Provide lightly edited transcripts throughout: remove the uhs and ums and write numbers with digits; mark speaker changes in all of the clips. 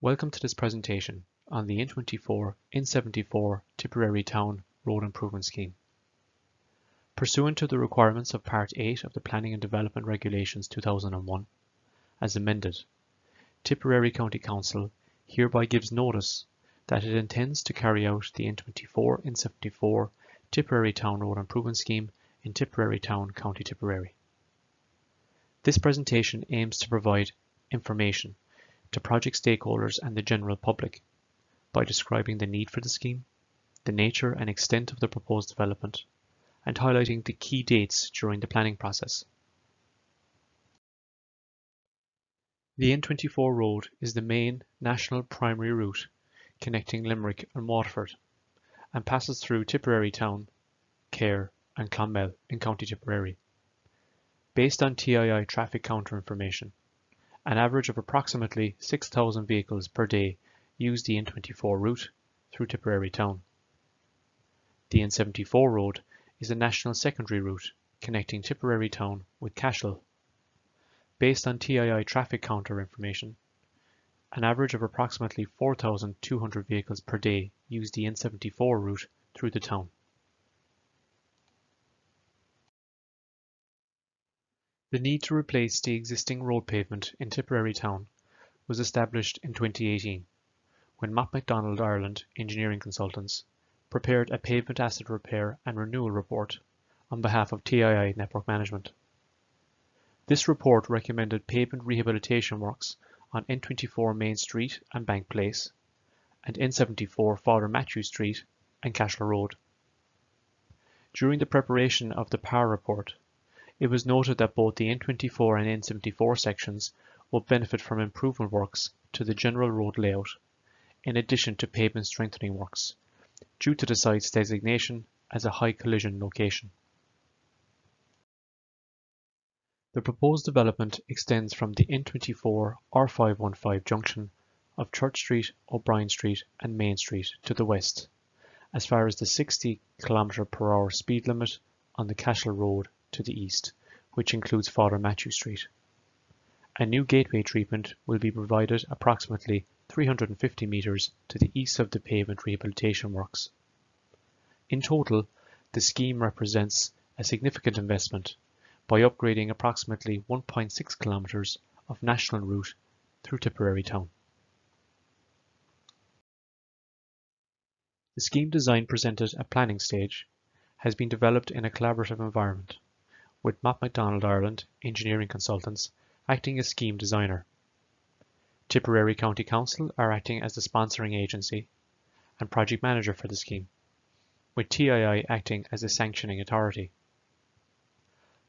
Speaker 1: Welcome to this presentation on the N24 N74 Tipperary Town Road Improvement Scheme. Pursuant to the requirements of Part 8 of the Planning and Development Regulations 2001, as amended, Tipperary County Council hereby gives notice that it intends to carry out the N24 N74 Tipperary Town Road Improvement Scheme in Tipperary Town, County Tipperary. This presentation aims to provide information to project stakeholders and the general public by describing the need for the scheme, the nature and extent of the proposed development, and highlighting the key dates during the planning process. The N24 road is the main national primary route connecting Limerick and Waterford and passes through Tipperary Town, Cahir and Clonmel in County Tipperary. Based on TII traffic counter information, an average of approximately 6,000 vehicles per day use the N24 route through Tipperary Town. The N74 road is a national secondary route connecting Tipperary Town with Cashel. Based on TII traffic counter information, an average of approximately 4,200 vehicles per day use the N74 route through the town. The need to replace the existing road pavement in Tipperary Town was established in 2018 when MacDonald Ireland engineering consultants prepared a pavement asset repair and renewal report on behalf of TII Network Management. This report recommended pavement rehabilitation works on N24 Main Street and Bank Place and N74 Father Matthew Street and Cashel Road. During the preparation of the PAR report, it was noted that both the N24 and N74 sections will benefit from improvement works to the general road layout, in addition to pavement strengthening works, due to the site's designation as a high collision location. The proposed development extends from the N24 R515 junction of Church Street, O'Brien Street and Main Street to the west, as far as the 60 km/h speed limit on the Cashel Road to the east, which includes Father Matthew Street. A new gateway treatment will be provided approximately 350 metres to the east of the pavement rehabilitation works. In total, the scheme represents a significant investment by upgrading approximately 1.6 kilometres of national route through Tipperary Town. The scheme design presented at planning stage has been developed in a collaborative environment, with MacDonald Ireland engineering consultants acting as scheme designer. Tipperary County Council are acting as the sponsoring agency and project manager for the scheme, with TII acting as a sanctioning authority.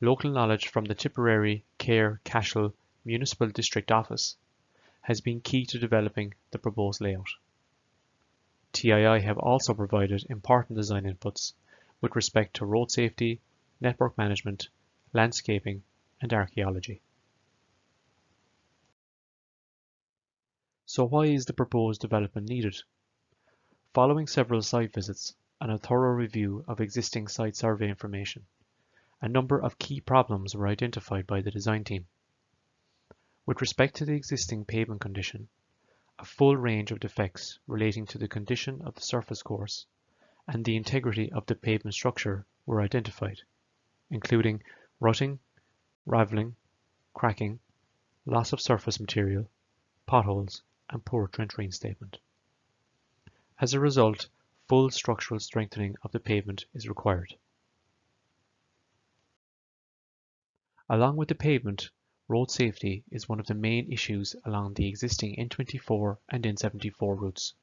Speaker 1: Local knowledge from the Tipperary Cahir Cashel Municipal District Office has been key to developing the proposed layout. TII have also provided important design inputs with respect to road safety, network management, landscaping and archaeology. So why is the proposed development needed? Following several site visits and a thorough review of existing site survey information, a number of key problems were identified by the design team. With respect to the existing pavement condition, a full range of defects relating to the condition of the surface course and the integrity of the pavement structure were identified, including rutting, ravelling, cracking, loss of surface material, potholes, and poor trench reinstatement. As a result, full structural strengthening of the pavement is required. Along with the pavement, road safety is one of the main issues along the existing N24 and N74 routes.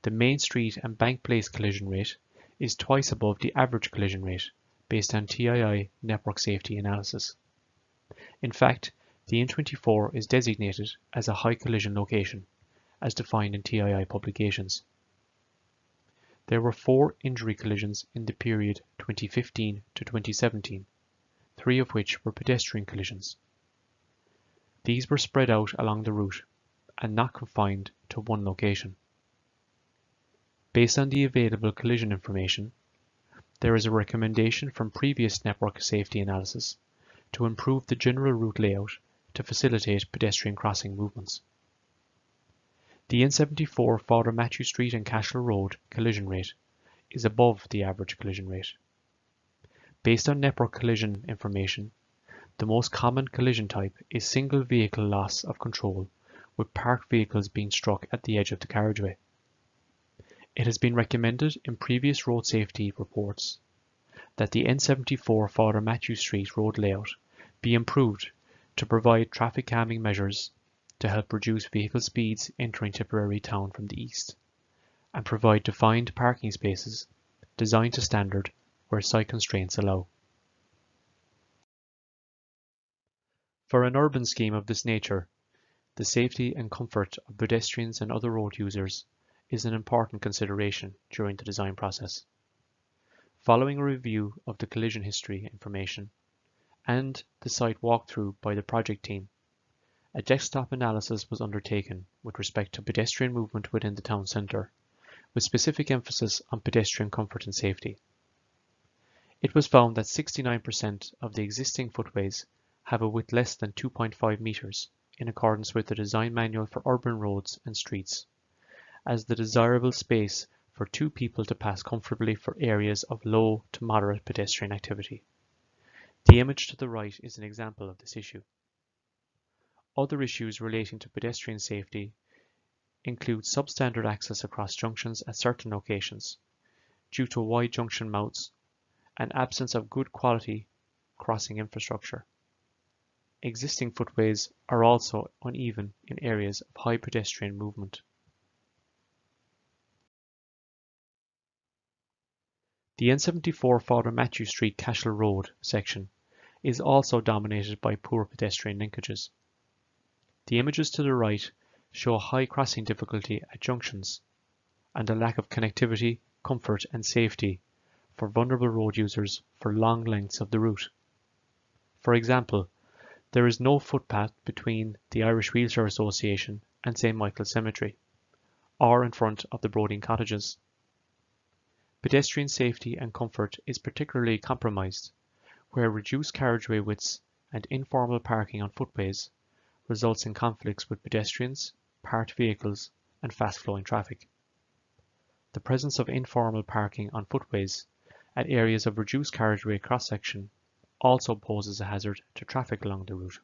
Speaker 1: The Main Street and Bank Place collision rate is twice above the average collision rate based on TII network safety analysis. In fact, the N24 is designated as a high collision location, as defined in TII publications. There were 4 injury collisions in the period 2015 to 2017, 3 of which were pedestrian collisions. These were spread out along the route and not confined to one location. Based on the available collision information, there is a recommendation from previous network safety analysis to improve the general route layout to facilitate pedestrian crossing movements. The N74 Father Matthew Street and Cashel Road collision rate is above the average collision rate. Based on network collision information, the most common collision type is single vehicle loss of control, with parked vehicles being struck at the edge of the carriageway. It has been recommended in previous road safety reports that the N74 Father Matthew Street road layout be improved to provide traffic calming measures to help reduce vehicle speeds entering Tipperary town from the east, and provide defined parking spaces designed to standard where site constraints allow. For an urban scheme of this nature, the safety and comfort of pedestrians and other road users is an important consideration during the design process. Following a review of the collision history information and the site walkthrough by the project team, a desktop analysis was undertaken with respect to pedestrian movement within the town centre, with specific emphasis on pedestrian comfort and safety. It was found that 69% of the existing footways have a width less than 2.5 metres, in accordance with the design manual for urban roads and streets, as the desirable space for two people to pass comfortably for areas of low to moderate pedestrian activity. The image to the right is an example of this issue. Other issues relating to pedestrian safety include substandard access across junctions at certain locations, due to wide junction mouths and absence of good quality crossing infrastructure. Existing footways are also uneven in areas of high pedestrian movement. The N74 Father Matthew Street Cashel Road section is also dominated by poor pedestrian linkages. The images to the right show high crossing difficulty at junctions and a lack of connectivity, comfort and safety for vulnerable road users for long lengths of the route. For example, there is no footpath between the Irish Wheelchair Association and St. Michael's Cemetery, or in front of the Brodeen cottages. Pedestrian safety and comfort is particularly compromised, where reduced carriageway widths and informal parking on footways results in conflicts with pedestrians, parked vehicles, and fast-flowing traffic. The presence of informal parking on footways at areas of reduced carriageway cross-section also poses a hazard to traffic along the route.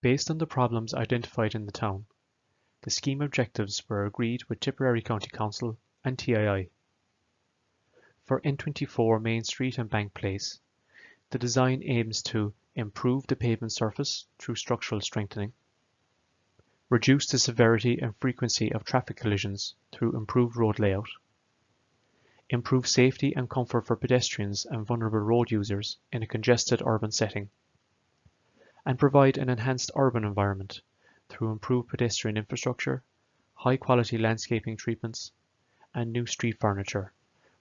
Speaker 1: Based on the problems identified in the town, the scheme objectives were agreed with Tipperary County Council and TII. For N24 Main Street and Bank Place, the design aims to improve the pavement surface through structural strengthening, reduce the severity and frequency of traffic collisions through improved road layout, improve safety and comfort for pedestrians and vulnerable road users in a congested urban setting, and provide an enhanced urban environment through improved pedestrian infrastructure, high-quality landscaping treatments, and new street furniture,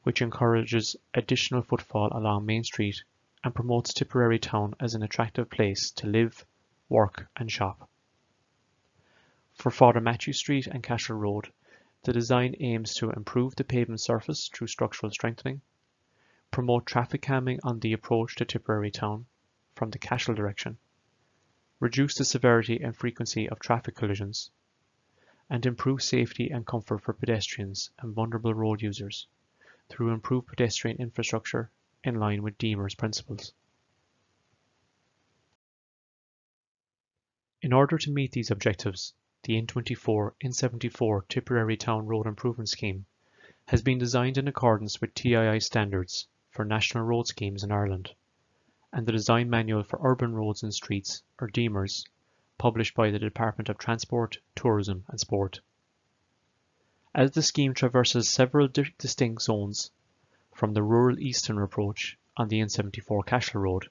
Speaker 1: which encourages additional footfall along Main Street and promotes Tipperary town as an attractive place to live, work and shop. For Father Matthew Street and Cashel Road, the design aims to improve the pavement surface through structural strengthening, promote traffic calming on the approach to Tipperary town from the Cashel direction, reduce the severity and frequency of traffic collisions, and improve safety and comfort for pedestrians and vulnerable road users through improved pedestrian infrastructure in line with Deemer's principles. In order to meet these objectives, the N24 N74 Tipperary Town Road Improvement Scheme has been designed in accordance with TII standards for national road schemes in Ireland, and the Design Manual for Urban Roads and Streets, or Deemers, published by the Department of Transport, Tourism and Sport. As the scheme traverses several distinct zones, from the rural eastern approach on the N74 Cashel Road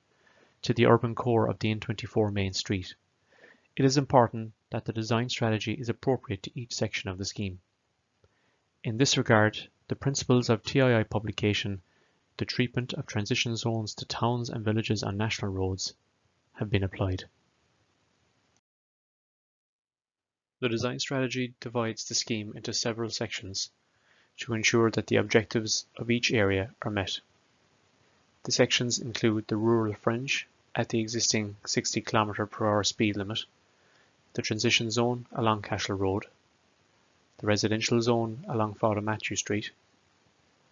Speaker 1: to the urban core of the N24 Main Street, it is important that the design strategy is appropriate to each section of the scheme. In this regard, the principles of TII publication, the treatment of transition zones to towns and villages on national roads, have been applied. The design strategy divides the scheme into several sections to ensure that the objectives of each area are met. The sections include the rural fringe, at the existing 60 km/h speed limit, the transition zone along Cashel Road, the residential zone along Father Matthew Street,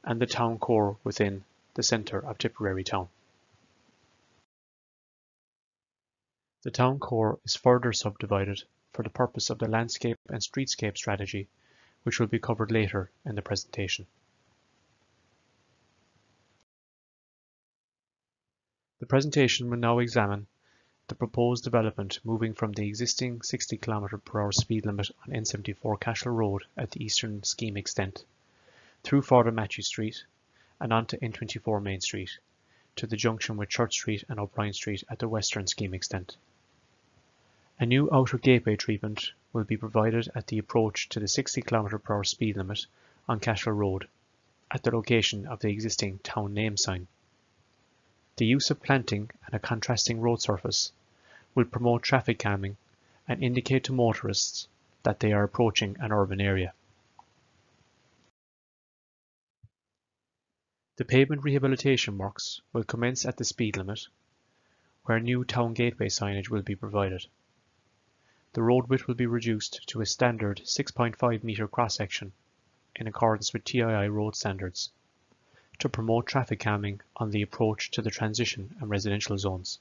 Speaker 1: and the town core within the centre of Tipperary town. The town core is further subdivided for the purpose of the landscape and streetscape strategy, which will be covered later in the presentation. The presentation will now examine the proposed development moving from the existing 60 km/h speed limit on N74 Cashel Road at the eastern scheme extent, through Father Matthew Street and onto N24 Main Street, to the junction with Church Street and O'Brien Street at the western scheme extent. A new outer gateway treatment will be provided at the approach to the 60 km/h speed limit on Cashel Road, at the location of the existing town name sign. The use of planting and a contrasting road surface will promote traffic calming and indicate to motorists that they are approaching an urban area. The pavement rehabilitation works will commence at the speed limit, where new town gateway signage will be provided. The road width will be reduced to a standard 6.5 metre cross-section in accordance with TII road standards, to promote traffic calming on the approach to the transition and residential zones.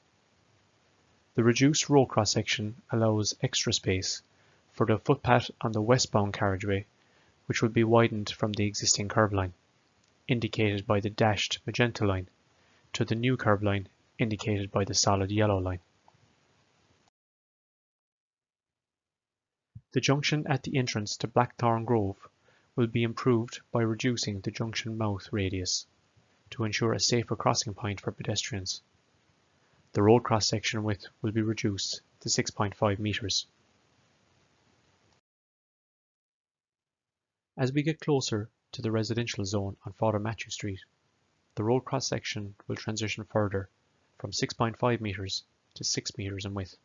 Speaker 1: The reduced road cross-section allows extra space for the footpath on the westbound carriageway, which will be widened from the existing curb line, indicated by the dashed magenta line, to the new curb line, indicated by the solid yellow line. The junction at the entrance to Blackthorn Grove will be improved by reducing the junction mouth radius to ensure a safer crossing point for pedestrians. The road cross-section width will be reduced to 6.5 metres. As we get closer to the residential zone on Father Matthew Street, the road cross-section will transition further from 6.5 metres to 6 metres in width.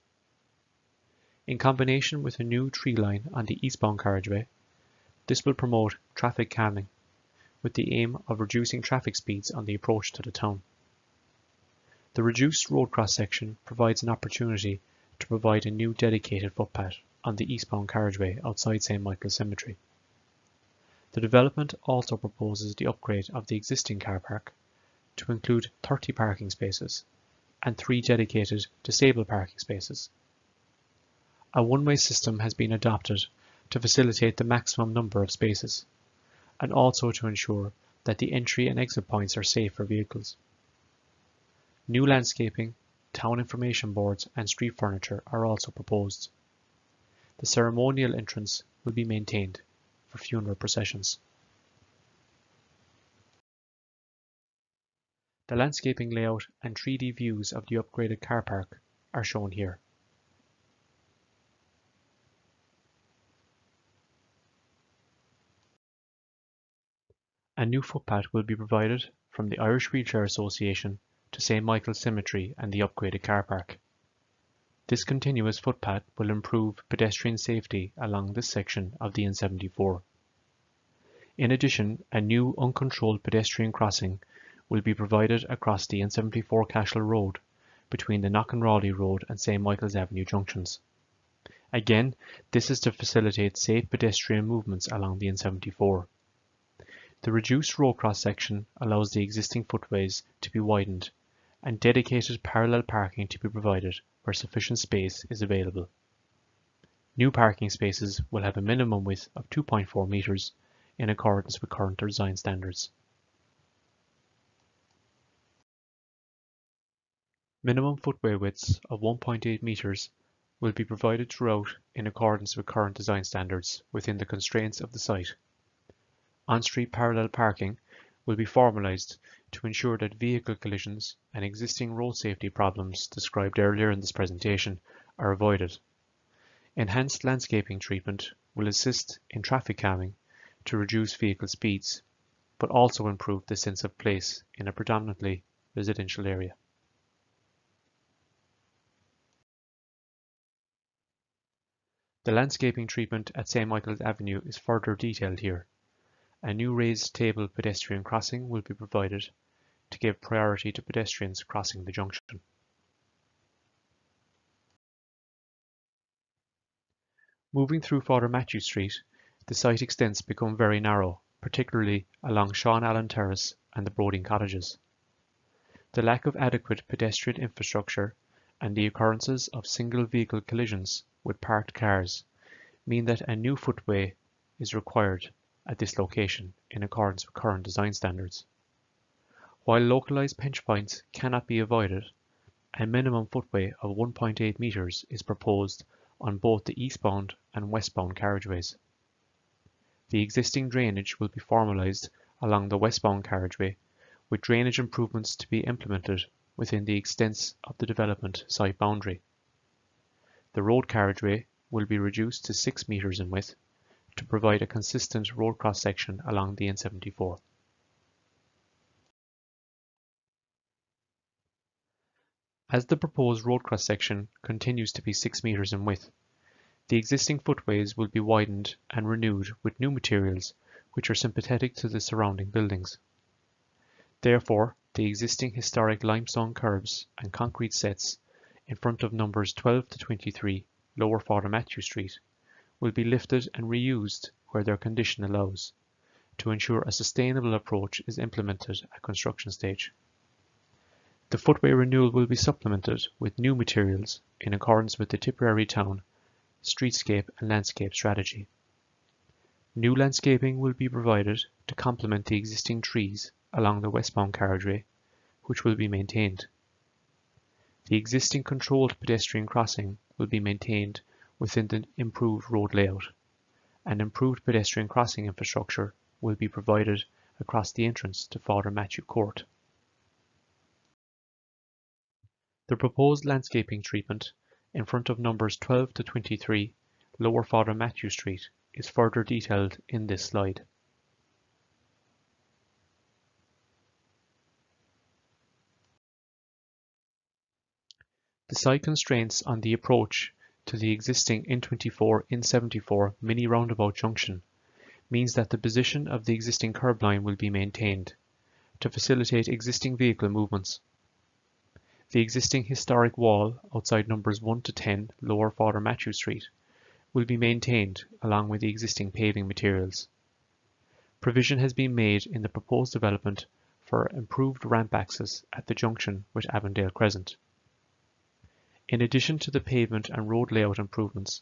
Speaker 1: In combination with a new tree line on the eastbound carriageway, this will promote traffic calming, with the aim of reducing traffic speeds on the approach to the town. The reduced road cross-section provides an opportunity to provide a new dedicated footpath on the eastbound carriageway outside St. Michael's Cemetery. The development also proposes the upgrade of the existing car park to include 30 parking spaces and 3 dedicated disabled parking spaces. A one-way system has been adopted to facilitate the maximum number of spaces, and also to ensure that the entry and exit points are safe for vehicles. New landscaping, town information boards and street furniture are also proposed. The ceremonial entrance will be maintained for funeral processions. The landscaping layout and 3D views of the upgraded car park are shown here. A new footpath will be provided from the Irish Wheelchair Association to St. Michael's Cemetery and the upgraded car park. This continuous footpath will improve pedestrian safety along this section of the N74. In addition, a new uncontrolled pedestrian crossing will be provided across the N74 Cashel Road between the Knocknrawley Road and St. Michael's Avenue junctions. Again, this is to facilitate safe pedestrian movements along the N74. The reduced road cross-section allows the existing footways to be widened and dedicated parallel parking to be provided where sufficient space is available. New parking spaces will have a minimum width of 2.4 metres in accordance with current design standards. Minimum footway widths of 1.8 metres will be provided throughout in accordance with current design standards within the constraints of the site. On-street parallel parking will be formalised to ensure that vehicle collisions and existing road safety problems described earlier in this presentation are avoided. Enhanced landscaping treatment will assist in traffic calming to reduce vehicle speeds, but also improve the sense of place in a predominantly residential area. The landscaping treatment at St. Michael's Avenue is further detailed here. A new raised table pedestrian crossing will be provided to give priority to pedestrians crossing the junction. Moving through Father Matthew Street, the site extents become very narrow, particularly along Sean Allen Terrace and the Broding Cottages. The lack of adequate pedestrian infrastructure and the occurrences of single vehicle collisions with parked cars mean that a new footway is required at this location in accordance with current design standards. While localised pinch points cannot be avoided, a minimum footway of 1.8 metres is proposed on both the eastbound and westbound carriageways. The existing drainage will be formalised along the westbound carriageway, with drainage improvements to be implemented within the extents of the development site boundary. The road carriageway will be reduced to 6 metres in width to provide a consistent road cross-section along the N74. As the proposed road cross-section continues to be 6 metres in width, the existing footways will be widened and renewed with new materials which are sympathetic to the surrounding buildings. Therefore, the existing historic limestone curbs and concrete sets in front of numbers 12 to 23 Lower Father Matthew Street will be lifted and reused where their condition allows, to ensure a sustainable approach is implemented at construction stage. The footway renewal will be supplemented with new materials in accordance with the Tipperary Town Streetscape and Landscape strategy. New landscaping will be provided to complement the existing trees along the westbound carriageway, which will be maintained. The existing controlled pedestrian crossing will be maintained within the improved road layout, and improved pedestrian crossing infrastructure will be provided across the entrance to Father Matthew Court. The proposed landscaping treatment in front of numbers 12 to 23 Lower Father Matthew Street is further detailed in this slide. The site constraints on the approach to the existing N24 N74 mini roundabout junction means that the position of the existing curb line will be maintained to facilitate existing vehicle movements. The existing historic wall outside numbers 1 to 10 Lower Father Matthew Street will be maintained along with the existing paving materials. Provision has been made in the proposed development for improved ramp access at the junction with Avondale Crescent. In addition to the pavement and road layout improvements,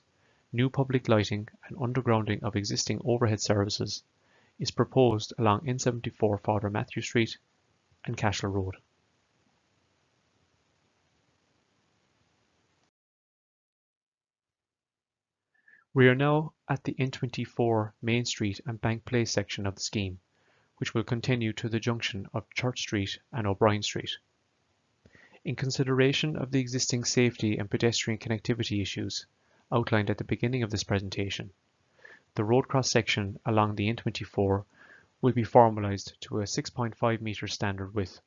Speaker 1: new public lighting and undergrounding of existing overhead services is proposed along N74 Father Matthew Street and Cashel Road. We are now at the N24 Main Street and Bank Place section of the scheme, which will continue to the junction of Church Street and O'Brien Street. In consideration of the existing safety and pedestrian connectivity issues outlined at the beginning of this presentation, the road cross-section along the N24 will be formalised to a 6.5 metre standard width.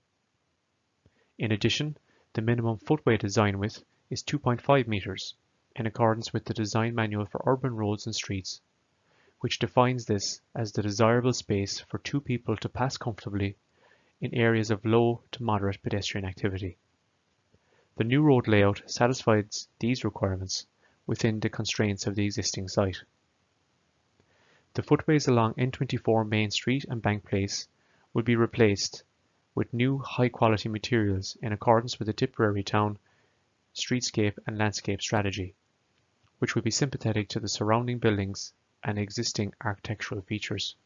Speaker 1: In addition, the minimum footway design width is 2.5 metres, in accordance with the Design Manual for Urban Roads and Streets, which defines this as the desirable space for two people to pass comfortably in areas of low to moderate pedestrian activity. The new road layout satisfies these requirements within the constraints of the existing site. The footways along N24 Main Street and Bank Place will be replaced with new high-quality materials in accordance with the Tipperary Town Streetscape and Landscape strategy, which will be sympathetic to the surrounding buildings and existing architectural features.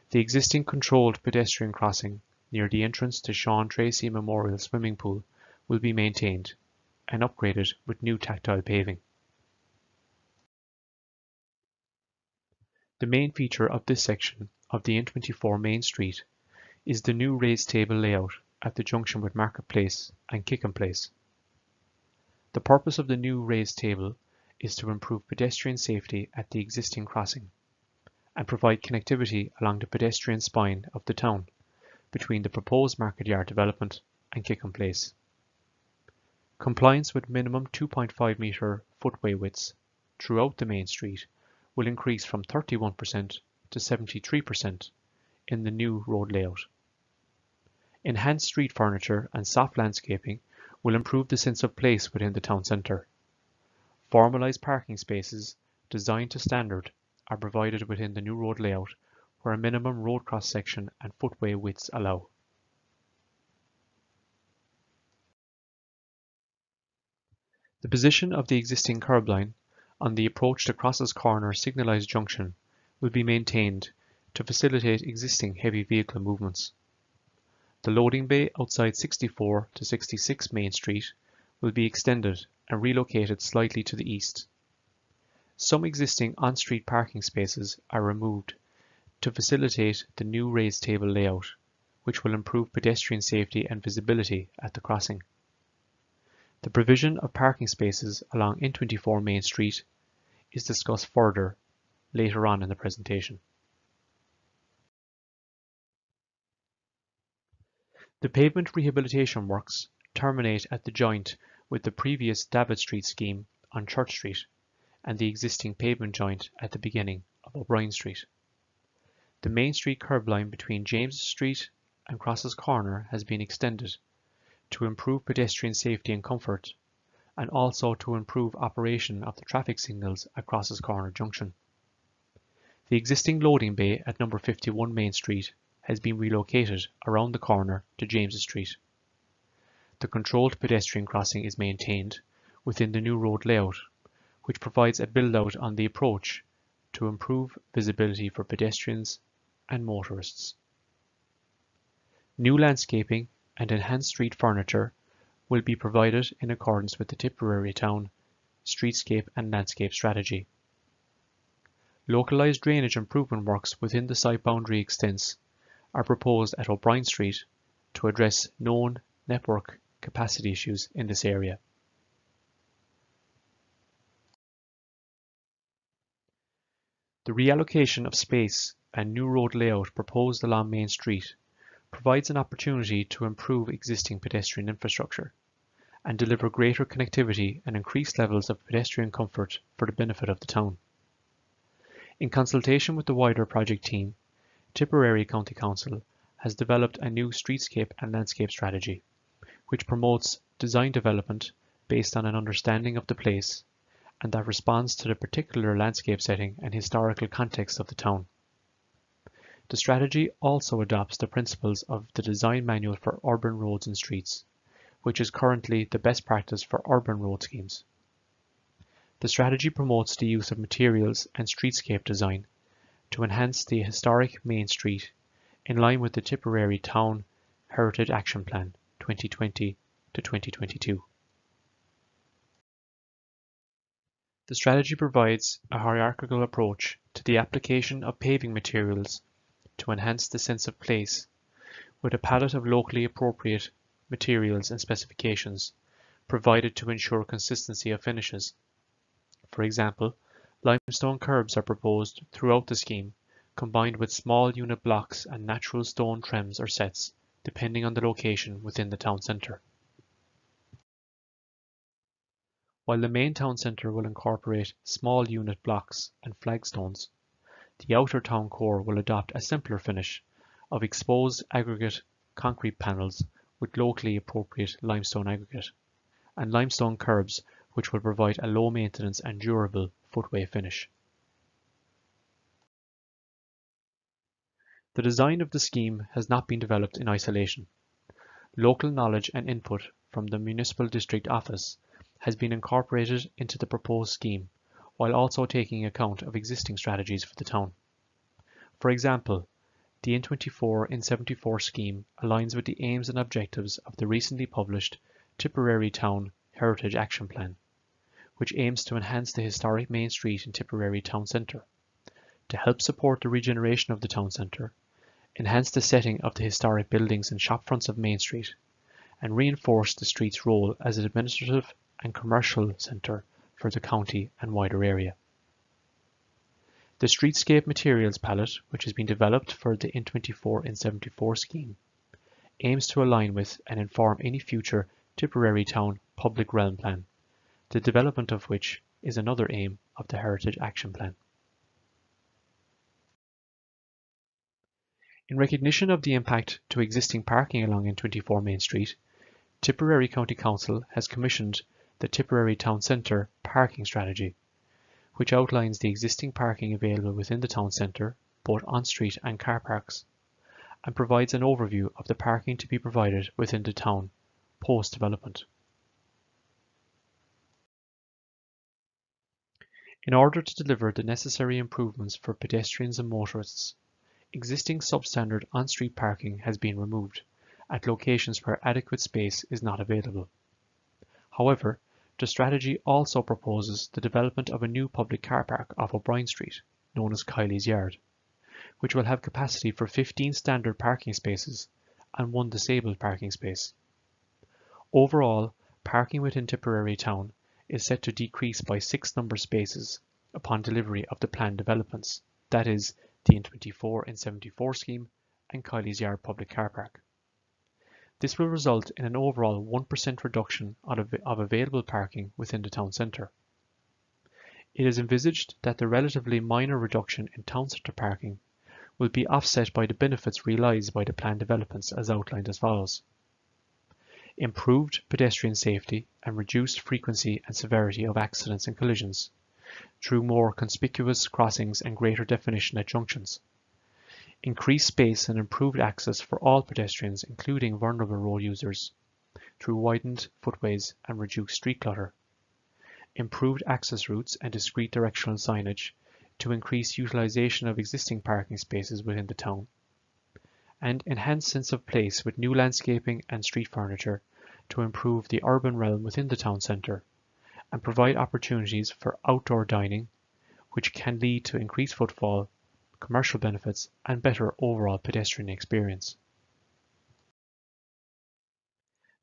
Speaker 1: The existing controlled pedestrian crossing near the entrance to Sean Tracy Memorial Swimming Pool will be maintained and upgraded with new tactile paving. The main feature of this section of the N24 Main Street is the new raised table layout at the junction with Market Place and Kickham Place. The purpose of the new raised table is to improve pedestrian safety at the existing crossing and provide connectivity along the pedestrian spine of the town between the proposed market yard development and Kickham Place. Compliance with minimum 2.5 metre footway widths throughout the main street will increase from 31% to 73% in the new road layout. Enhanced street furniture and soft landscaping will improve the sense of place within the town centre. Formalised parking spaces designed to standard are provided within the new road layout where a minimum road cross section and footway widths allow. The position of the existing curb line on the approach to Crosses Corner signalised junction will be maintained to facilitate existing heavy vehicle movements. The loading bay outside 64 to 66 Main Street will be extended and relocated slightly to the east. Some existing on-street parking spaces are removed to facilitate the new raised table layout, which will improve pedestrian safety and visibility at the crossing. The provision of parking spaces along N24 Main Street is discussed further later on in the presentation. The pavement rehabilitation works terminate at the joint with the previous David Street scheme on Church Street and the existing pavement joint at the beginning of O'Brien Street. The Main Street curb line between James Street and Crosses Corner has been extended to improve pedestrian safety and comfort, and also to improve operation of the traffic signals at Crosses Corner Junction. The existing loading bay at number 51 Main Street has been relocated around the corner to James Street. The controlled pedestrian crossing is maintained within the new road layout, which provides a build-out on the approach to improve visibility for pedestrians and motorists. New landscaping and enhanced street furniture will be provided in accordance with the Tipperary Town Streetscape and Landscape Strategy. Localised drainage improvement works within the site boundary extents are proposed at O'Brien Street to address known network capacity issues in this area. The reallocation of space and new road layout proposed along Main Street provides an opportunity to improve existing pedestrian infrastructure and deliver greater connectivity and increased levels of pedestrian comfort for the benefit of the town. In consultation with the wider project team, Tipperary County Council has developed a new streetscape and landscape strategy, which promotes design development based on an understanding of the place and that responds to the particular landscape setting and historical context of the town. The strategy also adopts the principles of the Design Manual for Urban Roads and Streets, which is currently the best practice for urban road schemes. The strategy promotes the use of materials and streetscape design to enhance the historic Main Street in line with the Tipperary Town Heritage Action Plan 2020 to 2022. The strategy provides a hierarchical approach to the application of paving materials to enhance the sense of place, with a palette of locally appropriate materials and specifications provided to ensure consistency of finishes. For example, limestone curbs are proposed throughout the scheme, combined with small unit blocks and natural stone trims or sets, depending on the location within the town centre. While the main town centre will incorporate small unit blocks and flagstones, the outer town core will adopt a simpler finish of exposed aggregate concrete panels with locally appropriate limestone aggregate, and limestone curbs which will provide a low maintenance and durable footway finish. The design of the scheme has not been developed in isolation. Local knowledge and input from the Municipal District Office has been incorporated into the proposed scheme, while also taking account of existing strategies for the town. For example, the N24 N74 scheme aligns with the aims and objectives of the recently published Tipperary Town Heritage Action Plan, which aims to enhance the historic Main Street in Tipperary Town Centre, to help support the regeneration of the town centre, enhance the setting of the historic buildings and shop fronts of Main Street, and reinforce the street's role as an administrative and commercial centre for the county and wider area. The streetscape materials palette, which has been developed for the N24 N74 scheme, aims to align with and inform any future Tipperary Town Public Realm Plan, the development of which is another aim of the Heritage Action Plan. In recognition of the impact to existing parking along N24 Main Street, Tipperary County Council has commissioned the Tipperary Town Centre Parking Strategy, which outlines the existing parking available within the town centre, both on-street and car parks, and provides an overview of the parking to be provided within the town post-development. In order to deliver the necessary improvements for pedestrians and motorists, existing substandard on-street parking has been removed at locations where adequate space is not available. However, the strategy also proposes the development of a new public car park off O'Brien Street, known as Kiley's Yard, which will have capacity for 15 standard parking spaces and 1 disabled parking space. Overall, parking within Tipperary town is set to decrease by 6 number spaces upon delivery of the planned developments, that is, the N24 N74 scheme and Kiley's Yard public car park. This will result in an overall 1% reduction of available parking within the town centre. It is envisaged that the relatively minor reduction in town centre parking will be offset by the benefits realised by the planned developments as outlined as follows. Improved pedestrian safety and reduced frequency and severity of accidents and collisions through more conspicuous crossings and greater definition at junctions. Increased space and improved access for all pedestrians, including vulnerable road users, through widened footways and reduced street clutter. Improved access routes and discrete directional signage to increase utilisation of existing parking spaces within the town. And enhanced sense of place with new landscaping and street furniture to improve the urban realm within the town centre and provide opportunities for outdoor dining, which can lead to increased footfall, commercial benefits and better overall pedestrian experience.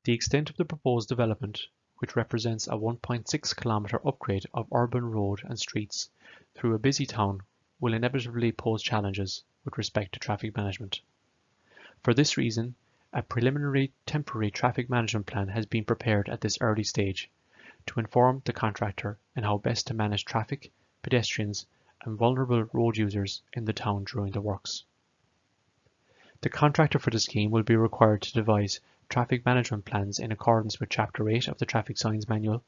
Speaker 1: The extent of the proposed development, which represents a 1.6 kilometre upgrade of urban road and streets through a busy town, will inevitably pose challenges with respect to traffic management. For this reason, a preliminary temporary traffic management plan has been prepared at this early stage to inform the contractor on how best to manage traffic, pedestrians and vulnerable road users in the town during the works. The contractor for the scheme will be required to devise traffic management plans in accordance with Chapter 8 of the Traffic Signs Manual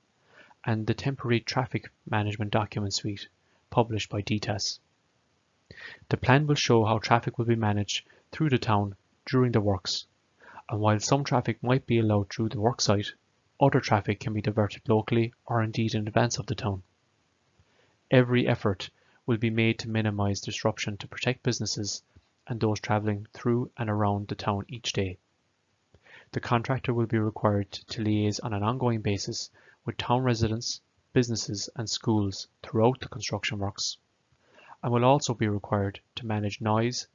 Speaker 1: and the Temporary Traffic Management Document Suite published by DTAS. The plan will show how traffic will be managed through the town during the works, and while some traffic might be allowed through the worksite, other traffic can be diverted locally or indeed in advance of the town. Every effort will be made to minimise disruption to protect businesses and those travelling through and around the town each day. The contractor will be required to liaise on an ongoing basis with town residents, businesses and schools throughout the construction works, and will also be required to manage noise,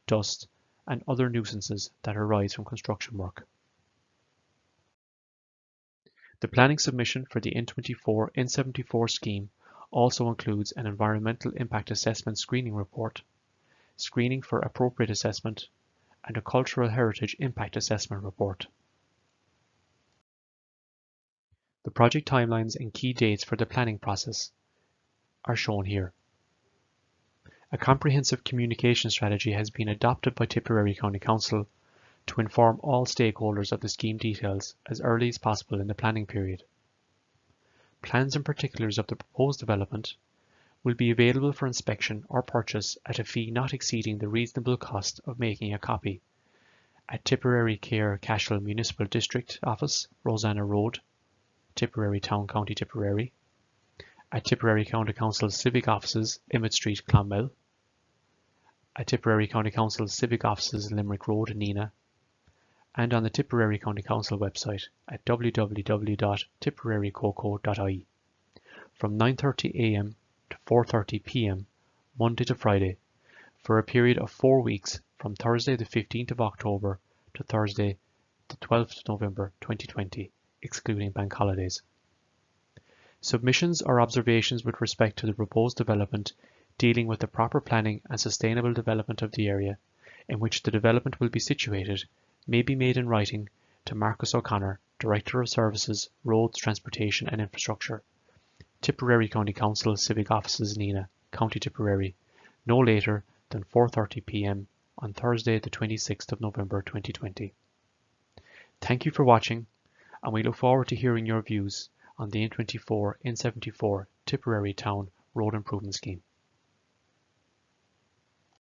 Speaker 1: dust and other nuisances that arise from construction work. The planning submission for the N24 N74 scheme also includes an environmental impact assessment screening report, screening for appropriate assessment, and a cultural heritage impact assessment report. The project timelines and key dates for the planning process are shown here. A comprehensive communication strategy has been adopted by Tipperary County Council to inform all stakeholders of the scheme details as early as possible in the planning period. Plans and particulars of the proposed development will be available for inspection or purchase at a fee not exceeding the reasonable cost of making a copy at Tipperary Care Cashel Municipal District Office, Rosanna Road, Tipperary Town, County Tipperary, at Tipperary County Council Civic Offices, Emmett Street, Clonmel, at Tipperary County Council Civic Offices, Limerick Road, Neenah, and on the Tipperary County Council website at www.tipperarycoco.ie from 9:30 a.m. to 4:30 p.m. Monday to Friday for a period of 4 weeks from Thursday the 15th of October to Thursday the 12th of November 2020, excluding bank holidays. Submissions or observations with respect to the proposed development dealing with the proper planning and sustainable development of the area in which the development will be situated may be made in writing to Marcus O'Connor, Director of Services, Roads, Transportation and Infrastructure, Tipperary County Council Civic Offices, Neenah, County Tipperary, no later than 4:30 p.m. on Thursday the 26th of November 2020. Thank you for watching, and we look forward to hearing your views on the N24 N74 Tipperary Town road improvement scheme.